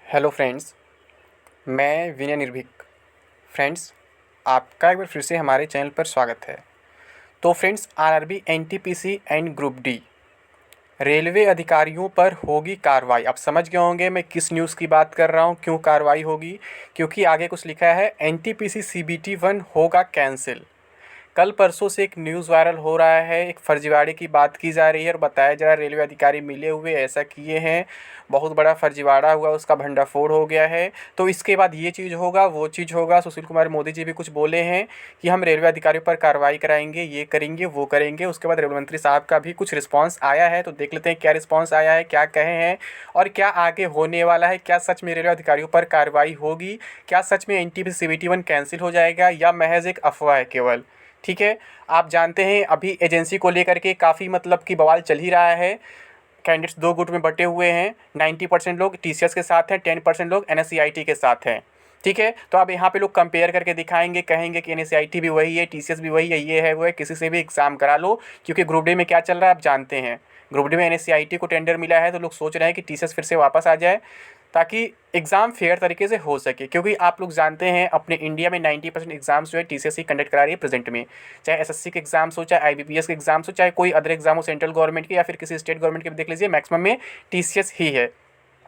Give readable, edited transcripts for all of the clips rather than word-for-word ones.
Hello friends, मैं विनय निर्भीक। Friends, आपका एक बार फिर से हमारे चैनल पर स्वागत है। तो friends, RRB, NTPC and group D railway अधिकारियों पर होगी कार्रवाई। आप समझ गए होंगे मैं किस न्यूज़ की बात कर रहा हूँ, क्यों कार्रवाई होगी। क्योंकि आगे कुछ लिखा है, एनटीपीसी सीबीटी 1 होगा कैंसिल। कल परसों से एक न्यूज़ वायरल हो रहा है, एक फर्जीवाड़े की बात की जा रही है और बताया जा रहा है रेलवे अधिकारी मिले हुए ऐसा किए हैं, बहुत बड़ा फर्जीवाड़ा हुआ, उसका भंडाफोड़ हो गया है। तो इसके बाद ये चीज़ होगा, वो चीज़ होगा। सुशील कुमार मोदी जी भी कुछ बोले हैं कि हम रेलवे अधिकारियों पर कार्रवाई कराएंगे, ये करेंगे, वो करेंगे। उसके बाद रेलवे मंत्री साहब का भी कुछ रिस्पॉन्स आया है, तो देख लेते हैं क्या रिस्पॉन्स आया है, क्या कहे हैं और क्या आगे होने वाला है। क्या सच में रेलवे अधिकारियों पर कार्रवाई होगी? क्या सच में एनटीपीसी सीबीटी 1 कैंसिल हो जाएगा या महज एक अफवाह है केवल? ठीक है। आप जानते हैं अभी एजेंसी को लेकर के काफ़ी मतलब कि बवाल चल ही रहा है। कैंडिडेट्स दो गुट में बटे हुए हैं। 90% लोग टीसीएस के साथ हैं, 10% लोग एनएससीआईटी के साथ हैं। ठीक है। तो अब यहाँ पे लोग कंपेयर करके दिखाएंगे, कहेंगे कि एनएससीआईटी भी वही है, टीसीएस भी वही है, ये है वो है, किसी से भी एग्ज़ाम करा लो। क्योंकि ग्रुप डी में क्या चल रहा है आप जानते हैं। ग्रुप डी में एनएससीआईटी को टेंडर मिला है, तो लोग सोच रहे हैं कि टीसीएस फिर से वापस आ जाए, ताकि एग्ज़ाम फेयर तरीके से हो सके। क्योंकि आप लोग जानते हैं अपने इंडिया में 90% एग्ज़ाम्स जो है टीसीएस ही कंडक्ट करा रही है प्रेजेंट में। चाहे एसएससी के एग्ज़ाम्स हो, चाहे आईबीपीएस के एग्ज़ाम्स हो, चाहे कोई अदर एग्ज़ाम हो सेंट्रल गवर्नमेंट के या फिर किसी स्टेट गवर्नमेंट के भी देख लीजिए, मैक्सिमम में टीसीएस ही है।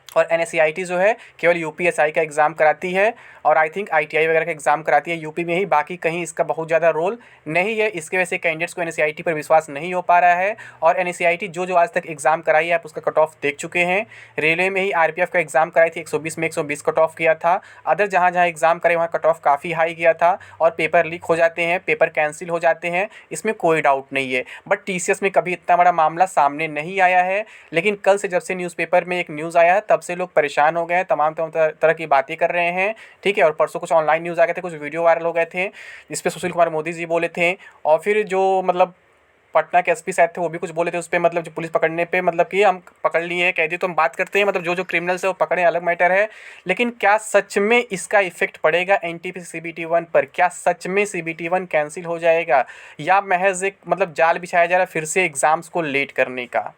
और एनएससीआईटी जो है केवल यूपीएसआई का एग्ज़ाम कराती है और आई थिंक आईटीआई वगैरह का एग्ज़ाम कराती है यूपी में ही, बाकी कहीं इसका बहुत ज़्यादा रोल नहीं है। इसके वजह से कैंडिडेट्स को एनएससीआईटी पर विश्वास नहीं हो पा रहा है। और एनएससीआईटी जो आज तक एग्ज़ाम कराई है आप उसका कट ऑफ देख चुके हैं। रेलवे में ही आरपीएफ का एग्ज़ाम कराई थी, 120 में 120 कट ऑफ किया था। अदर जहाँ जहाँ एग्ज़ाम करे वहाँ कट ऑफ काफ़ी हाई गया था और पेपर लीक हो जाते हैं, पेपर कैंसिल हो जाते हैं, इसमें कोई डाउट नहीं है। बट टीसीएस में कभी इतना बड़ा मामला सामने नहीं आया है। लेकिन कल से जब से न्यूज़पेपर में एक न्यूज़ आया है तब से लोग परेशान हो गए हैं, तमाम तरह की बातें कर रहे हैं। ठीक है। और परसों कुछ ऑनलाइन न्यूज़ आ गए थे, कुछ वीडियो वायरल हो गए थे जिस पे सुशील कुमार मोदी जी बोले थे। और फिर जो मतलब पटना के एसपी साहब थे वो भी कुछ बोले थे उस पर, मतलब जो पुलिस पकड़ने पे, मतलब कि हम पकड़ लिए हैं कैदी, तो हम बात करते हैं मतलब जो जो क्रिमिनल्स है वो पकड़े, अलग मैटर है। लेकिन क्या सच में इसका इफेक्ट पड़ेगा एनटीपीसी सीबीटी 1 पर? क्या सच में सीबीटी 1 कैंसिल हो जाएगा या महज एक मतलब जाल बिछाया जा रहा है फिर से एग्ज़ाम्स को लेट करने का?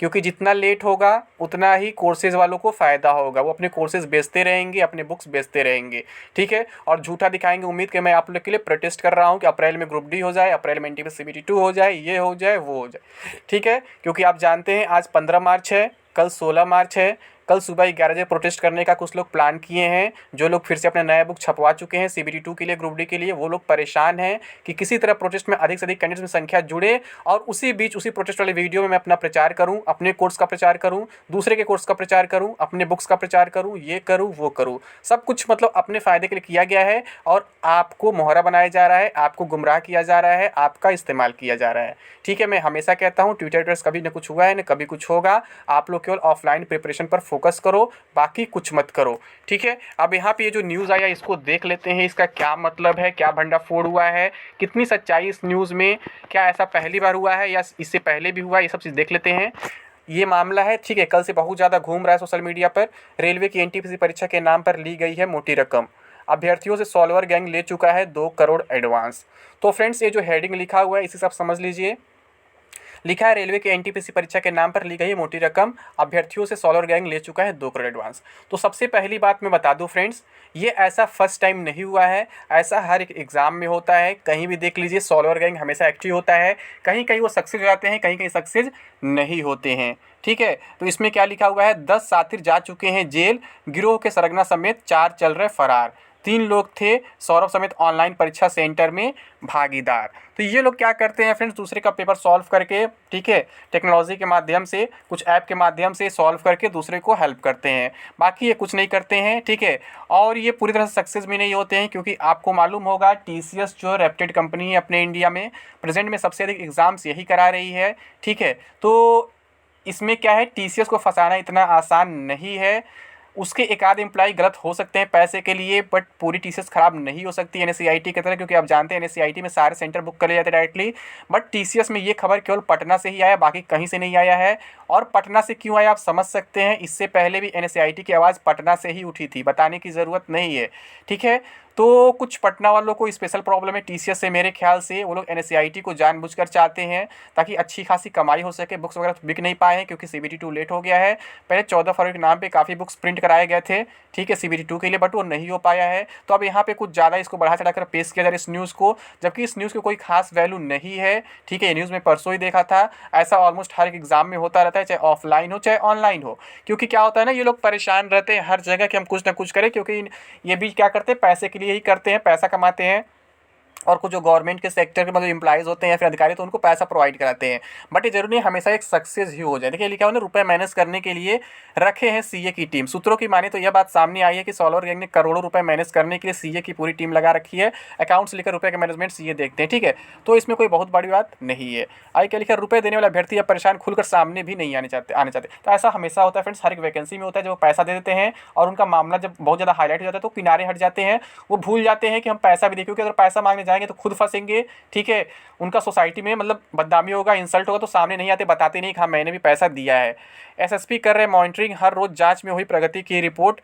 क्योंकि जितना लेट होगा उतना ही कोर्सेज़ वालों को फ़ायदा होगा, वो अपने कोर्सेज़ बेचते रहेंगे, अपने बुक्स बेचते रहेंगे। ठीक है। और झूठा दिखाएंगे। उम्मीद कि मैं आप लोग के लिए प्रोटेस्ट कर रहा हूँ कि अप्रैल में ग्रुप डी हो जाए, अप्रैल में एनटीपीसी सीबीटी 2 हो जाए, ये हो जाए, वो हो जाए। ठीक है। क्योंकि आप जानते हैं आज 15 मार्च है, कल 16 मार्च है। कल सुबह 11 बजे प्रोटेस्ट करने का कुछ लोग प्लान किए हैं। जो लोग फिर से अपना नया बुक छपवा चुके हैं सीबीटी 2 के लिए, ग्रुप डी के लिए, वो लोग परेशान हैं कि किसी तरह प्रोटेस्ट में अधिक से अधिक कैंडिडेट्स में संख्या जुड़े और उसी बीच उसी प्रोटेस्ट वाले वीडियो में मैं अपना प्रचार करूं, अपने कोर्स का प्रचार करूं, दूसरे के कोर्स का प्रचार करूं, अपने बुक्स का प्रचार करूं, ये करूं, वो करूं। सब कुछ मतलब अपने फ़ायदे के लिए किया गया है और आपको मोहरा बनाया जा रहा है, आपको गुमराह किया जा रहा है, आपका इस्तेमाल किया जा रहा है। ठीक है। मैं हमेशा कहता हूँ ट्विटर कभी न कुछ हुआ है न कभी कुछ होगा। आप लोग केवल ऑफलाइन प्रिपरेशन पर फोकस करो, बाकी कुछ मत करो। ठीक है। अब यहाँ पे ये जो न्यूज़ आया इसको देख लेते हैं, इसका क्या मतलब है, क्या भंडाफोड़ हुआ है, कितनी सच्चाई इस न्यूज़ में, क्या ऐसा पहली बार हुआ है या इससे पहले भी हुआ है, ये सब चीज़ देख लेते हैं। ये मामला है। ठीक है। कल से बहुत ज़्यादा घूम रहा है सोशल मीडिया पर। रेलवे की एनटीपीसी परीक्षा के नाम पर ली गई है मोटी रकम। अभ्यर्थियों से सॉल्वर गैंग ले चुका है 2 करोड़ एडवांस। तो फ्रेंड्स, ये जो हेडिंग लिखा हुआ है इसे सब समझ लीजिए। लिखा है रेलवे के एनटीपीसी परीक्षा के नाम पर ली गई मोटी रकम, अभ्यर्थियों से सॉलर गैंग ले चुका है 2 करोड़ एडवांस। तो सबसे पहली बात मैं बता दूं फ्रेंड्स, ये ऐसा फर्स्ट टाइम नहीं हुआ है, ऐसा हर एक एग्ज़ाम में होता है। कहीं भी देख लीजिए सॉलर गैंग हमेशा एक्टिव होता है। कहीं कहीं वो सक्सेस हो जाते हैं, कहीं कहीं सक्सेस नहीं होते हैं। ठीक है। तो इसमें क्या लिखा हुआ है, 10 साथी जा चुके हैं जेल, गिरोह के सरगना समेत 4 चल रहे फरार। 3 लोग थे सौरभ समेत ऑनलाइन परीक्षा सेंटर में भागीदार। तो ये लोग क्या करते हैं फ्रेंड्स, दूसरे का पेपर सॉल्व करके, ठीक है, टेक्नोलॉजी के माध्यम से, कुछ ऐप के माध्यम से सॉल्व करके दूसरे को हेल्प करते हैं। बाकी ये कुछ नहीं करते हैं। ठीक है। और ये पूरी तरह से सक्सेस भी नहीं होते हैं, क्योंकि आपको मालूम होगा टीसीएस जो रेप्यूटेड कंपनी है अपने इंडिया में, प्रेजेंट में सबसे अधिक एग्ज़ाम्स यही करा रही है। ठीक है। तो इसमें क्या है, टीसीएस को फंसाना इतना आसान नहीं है। उसके एक आध एम्प्लॉय गलत हो सकते हैं पैसे के लिए, बट पूरी टीसीएस ख़राब नहीं हो सकती एनएससीआईटी की तरह, क्योंकि आप जानते हैं एनएससीआईटी में सारे सेंटर बुक कर लिए जाते हैं डायरेक्टली। बट टीसीएस में ये खबर केवल पटना से ही आया, बाकी कहीं से नहीं आया है। और पटना से क्यों आया आप समझ सकते हैं, इससे पहले भी एनएससीआईटी की आवाज़ पटना से ही उठी थी, बताने की ज़रूरत नहीं है। ठीक है। तो कुछ पटना वालों को स्पेशल प्रॉब्लम है टीसीएस से, मेरे ख्याल से वो लोग एनएससीआईटी को जानबूझकर चाहते हैं ताकि अच्छी खासी कमाई हो सके। बुक्स वगैरह बिक नहीं पाए हैं क्योंकि सीबीटी 2 लेट हो गया है। पहले 14 फरवरी के नाम पे काफ़ी बुक्स प्रिंट कराए गए थे, ठीक है, सीबीटी 2 के लिए, बट वो नहीं हो पाया है। तो अब यहाँ पे कुछ ज़्यादा इसको बढ़ा चढ़ाकर पेश किया जा रहा है इस न्यूज़ को, जबकि इस न्यूज़ की कोई खास वैल्यू नहीं है, ठीक है। ये न्यूज़ में परसों ही देखा था, ऐसा ऑलमोस्ट हर एक एग्जाम में होता रहता है, चाहे ऑफलाइन हो चाहे ऑनलाइन हो। क्योंकि क्या होता है ना, ये लोग परेशान रहते हैं हर जगह कि हम कुछ ना कुछ करें, क्योंकि ये भी क्या करते हैं, पैसे के लिए ही करते हैं, पैसा कमाते हैं। और कुछ जो गवर्नमेंट के सेक्टर के मतलब एम्प्लॉइज़ होते हैं या फिर अधिकारी, तो उनको पैसा प्रोवाइड कराते हैं। बट ये जरूरी नहीं हमेशा एक सक्सेस ही हो जाए। देखिए लिखा हुआ ना, रुपए मैनेज करने के लिए रखे हैं सीए की टीम। सूत्रों की माने तो यह बात सामने आई है कि सॉल्वर गैंग ने करोड़ों रुपए मैनेज करने के लिए सीए की पूरी टीम लगा रखी है। अकाउंट्स लेकर रुपए का मैनेजमेंट सीए देखते हैं, ठीक है। तो इसमें कोई बहुत बड़ी बात नहीं है। आई क्या लिखा, रुपए देने वाला अभ्यर्थी अब परेशान खुलकर सामने भी नहीं आने चाहते। तो ऐसा हमेशा होता है फ्रेंड्स, हर एक वैकेंसी में होता है। जब वो पैसा दे देते हैं और उनका मामला जब बहुत ज़्यादा हाईलाइट हो जाता है तो किनारे हट जाते हैं, वो भूल जाते हैं कि हम पैसा भी दें, क्योंकि अगर पैसा मांगने जाएंगे तो खुद फंसेंगे, ठीक है। उनका सोसाइटी में मतलब बदनामी होगा, इंसल्ट होगा, तो सामने नहीं आते, बताते नहीं कि हाँ मैंने भी पैसा दिया है। एसएसपी कर रहे मॉनिटरिंग, हर रोज जांच में हुई प्रगति की रिपोर्ट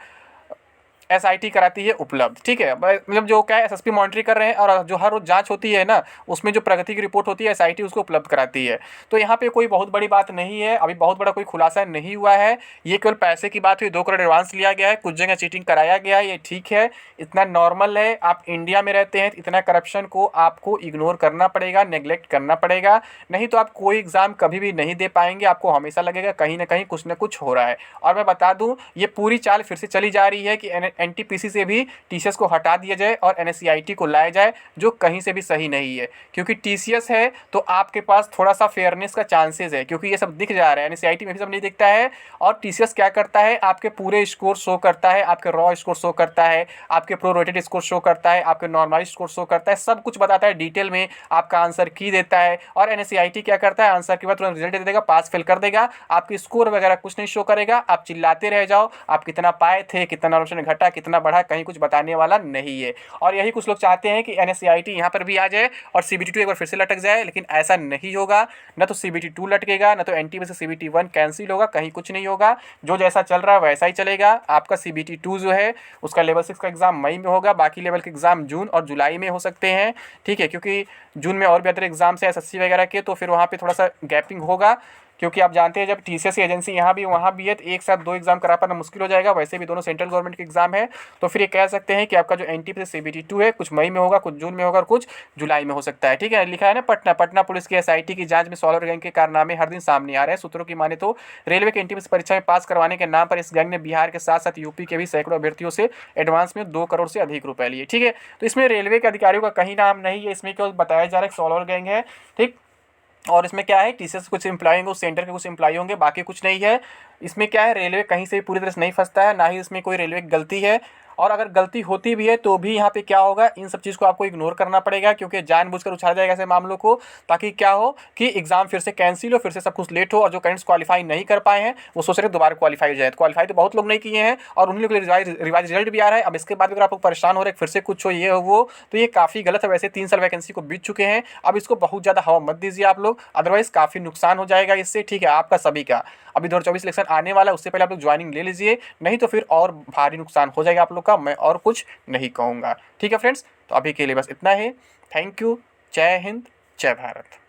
एसआईटी कराती है उपलब्ध, ठीक है। मतलब जो क्या है, एसएसपी मॉनिटरिंग कर रहे हैं और जो हर रोज जांच होती है ना, उसमें जो प्रगति की रिपोर्ट होती है एसआईटी उसको उपलब्ध कराती है। तो यहाँ पे कोई बहुत बड़ी बात नहीं है, अभी बहुत बड़ा कोई खुलासा नहीं हुआ है। ये केवल पैसे की बात हुई, 2 करोड़ एडवांस लिया गया है, कुछ जगह चीटिंग कराया गया है, ये ठीक है, इतना नॉर्मल है। आप इंडिया में रहते हैं, इतना करप्शन को आपको इग्नोर करना पड़ेगा, नेग्लेक्ट करना पड़ेगा, नहीं तो आप कोई एग्जाम कभी भी नहीं दे पाएंगे। आपको हमेशा लगेगा कहीं ना कहीं कुछ ना कुछ हो रहा है। और मैं बता दूं, ये पूरी चाल फिर से चली जा रही है कि एनटीपीसी से भी टीसीएस को हटा दिया जाए और एनएससीआईटी को लाया जाए, जो कहीं से भी सही नहीं है। क्योंकि टीसीएस है तो आपके पास थोड़ा सा फेयरनेस का चांसेस है, क्योंकि ये सब दिख जा रहा है, एनएससीआईटी में भी सब नहीं दिखता है। और टीसीएस क्या करता है, आपके पूरे स्कोर शो करता है, आपके रॉ स्कोर शो करता है, आपके प्रोरेटेड स्कोर शो करता है, आपके नॉर्मलाइज्ड स्कोर शो करता है, सब कुछ बताता है डिटेल में, आपका आंसर की देता है। और एनएससीआईटी क्या करता है, आंसर के बाद तुरंत रिजल्ट दे देगा, पास फेल कर देगा, आपकी स्कोर वगैरह कुछ नहीं शो करेगा। आप चिल्लाते रह जाओ, आप कितना पाए थे, कितना ऑप्शन घटा, कितना बढ़ा, कहीं कुछ बताने वाला नहीं है। और यही कुछ लोग चाहते हैं कि एनएससीआईटी यहाँ पर भी आ जाए और सीबीटी 2 एक बार फिर से लटक जाए, लेकिन ऐसा नहीं होगा। न तो सीबीटी 2 लटकेगा, न तो एनटीपीसी से सीबीटी 1 कैंसिल होगा, कहीं कुछ नहीं होगा। जो जैसा चल रहा है वैसा ही चलेगा। आपका सीबीटी 2 जो है उसका लेवल 6 का एग्जाम मई में होगा, बाकी लेवल के एग्जाम जून और जुलाई में हो सकते हैं, ठीक है। क्योंकि जून में और भी अदर एग्जाम्स है एसएससी वगैरह के, तो फिर वहाँ पे थोड़ा सा गैपिंग होगा। क्योंकि आप जानते हैं जब टीसीएस की एजेंसी यहाँ भी वहाँ भी है, तो एक साथ 2 एग्जाम करा पाना मुश्किल हो जाएगा। वैसे भी दोनों सेंट्रल गवर्नमेंट के एग्जाम है, तो फिर ये कह सकते हैं कि आपका जो एनटीपीसी सीबीटी 2 है कुछ मई में होगा, कुछ जून में होगा और कुछ जुलाई में हो सकता है, ठीक है। लिखा है ना, पटना पुलिस की एसआईटी की जांच में सॉल्वर गैंग के कारनामे हर दिन सामने आ रहे हैं। सूत्रों की माने तो रेलवे के एनटीपीसी परीक्षा में पास करवाने के नाम पर इस गैंग ने बिहार के साथ साथ यूपी के भी सैकड़ों अभ्यर्थियों से एडवांस में 2 करोड़ से अधिक रुपए लिए, ठीक है। तो इसमें रेलवे के अधिकारियों का कहीं नाम नहीं है, इसमें केवल बताया जा रहा है सॉल्वर गैंग है, ठीक। और इसमें क्या है, टीसीएस कुछ एम्प्लॉय होंगे, उस सेंटर के कुछ एम्प्लॉय होंगे, बाकी कुछ नहीं है। इसमें क्या है, रेलवे कहीं से भी पूरी तरह से नहीं फंसता है, ना ही इसमें कोई रेलवे की गलती है। और अगर गलती होती भी है तो भी यहाँ पे क्या होगा, इन सब चीज़ को आपको इग्नोर करना पड़ेगा, क्योंकि जानबूझकर उछाला जाएगा ऐसे मामलों को, ताकि क्या हो कि एग्जाम फिर से कैंसिल हो, फिर से सब कुछ लेट हो। और जो कैंडिडेट्स क्वालिफाई नहीं कर पाए हैं वो सोच रहे दोबारा क्वालिफाई हो जाए। तो क्वालिफाई तो बहुत लोग नहीं किए हैं और उन्हीं लोग के लिए रिवाइज रिजल्ट भी आ रहा है। अब इसके बाद अगर आप लोग परेशान हो रहे फिर से कुछ हो, ये हो वो, तो ये काफ़ी गलत है। वैसे 3 साल वैकेंसी को बीत चुके हैं, अब इसको बहुत ज़्यादा हवा मत दीजिए आप लोग, अदरवाइज काफ़ी नुकसान हो जाएगा इससे, ठीक है, आपका सभी का। अभी 2024 इलेक्शन आने वाला है, उससे पहले आप लोग ज्वाइनिंग ले लीजिए, नहीं तो फिर और भारी नुकसान हो जाएगा आप लोग का। मैं और कुछ नहीं कहूँगा, ठीक है फ्रेंड्स। तो अभी के लिए बस इतना ही। Thank you. जय हिंद, जय भारत।